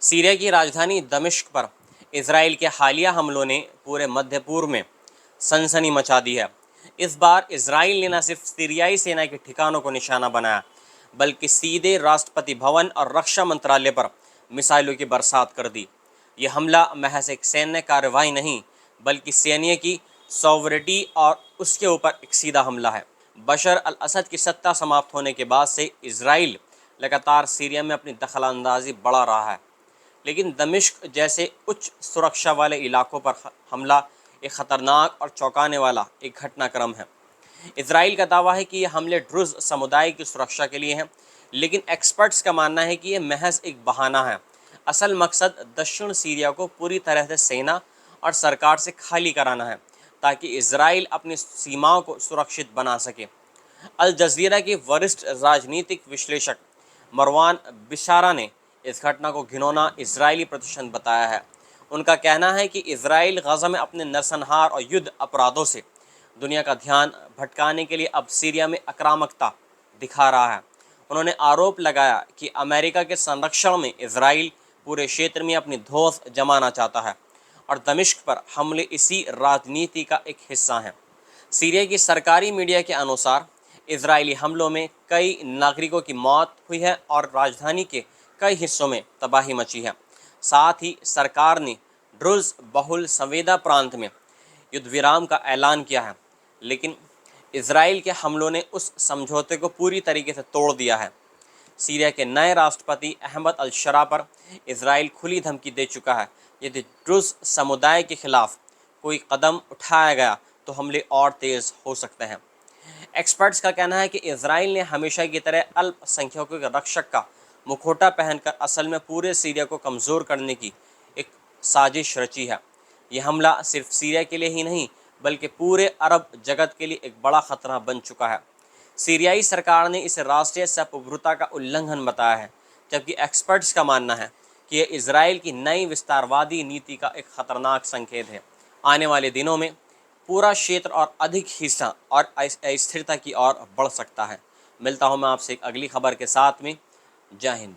Syria की राजधानी दमिश्क पर इजराइल के हालिया हमलों ने पूरे मध्य पूर्व में सनसनी मचा दी है। इस बार इजराइल ने न सिर्फ सीरियाई सेना के ठिकानों को निशाना बनाया, बल्कि सीधे राष्ट्रपति भवन और रक्षा मंत्रालय पर मिसाइलों की बरसात कर दी। यह हमला महज एक सैन्य कार्रवाई नहीं, बल्कि सैन्य की सॉवरेटी और उसके ऊपर एक सीधा हमला है। बशर अल असद की सत्ता समाप्त होने के बाद से इजराइल लगातार सीरिया में अपनी दखलंदाजी बढ़ा रहा है, लेकिन दमिश्क जैसे उच्च सुरक्षा वाले इलाकों पर हमला एक ख़तरनाक और चौंकाने वाला एक घटनाक्रम है। इजराइल का दावा है कि ये हमले ड्रुज़ समुदाय की सुरक्षा के लिए हैं, लेकिन एक्सपर्ट्स का मानना है कि ये महज एक बहाना है। असल मकसद दक्षिण सीरिया को पूरी तरह से सेना और सरकार से खाली कराना है, ताकि इजराइल अपनी सीमाओं को सुरक्षित बना सके। अल जज़ीरा के वरिष्ठ राजनीतिक विश्लेषक मरवान बिशारा ने इस घटना को घिनौना इजरायली प्रतिशत बताया है। उनका कहना है कि इजराइल गज़ा में अपने नरसंहार और युद्ध अपराधों से दुनिया का ध्यान भटकाने के लिए अब सीरिया में आक्रामकता दिखा रहा है। उन्होंने आरोप लगाया कि अमेरिका के संरक्षण में इजराइल पूरे क्षेत्र में अपनी धौंस जमाना चाहता है और दमिश्क पर हमले इसी राजनीति का एक हिस्सा हैं। सीरिया की सरकारी मीडिया के अनुसार इजरायली हमलों में कई नागरिकों की मौत हुई है और राजधानी के कई हिस्सों में तबाही मची है। साथ ही सरकार ने ड्रुज़ बहुल संवेदा प्रांत में युद्ध विराम का ऐलान किया है, लेकिन इजराइल के हमलों ने उस समझौते को पूरी तरीके से तोड़ दिया है। सीरिया के नए राष्ट्रपति अहमद अल शरा पर इजराइल खुली धमकी दे चुका है, यदि ड्रुज़ समुदाय के खिलाफ कोई कदम उठाया गया तो हमले और तेज़ हो सकते हैं। एक्सपर्ट्स का कहना है कि इजराइल ने हमेशा की तरह अल्पसंख्यकों के रक्षक का मुखौटा पहनकर असल में पूरे सीरिया को कमज़ोर करने की एक साजिश रची है। यह हमला सिर्फ सीरिया के लिए ही नहीं, बल्कि पूरे अरब जगत के लिए एक बड़ा खतरा बन चुका है। सीरियाई सरकार ने इसे राष्ट्रीय सार्वभौमता का उल्लंघन बताया है, जबकि एक्सपर्ट्स का मानना है कि यह इजराइल की नई विस्तारवादी नीति का एक खतरनाक संकेत है। आने वाले दिनों में पूरा क्षेत्र और अधिक हिस्सा और अस्थिरता की ओर बढ़ सकता है। मिलता हूँ मैं आपसे एक अगली खबर के साथ में। जय हिंद।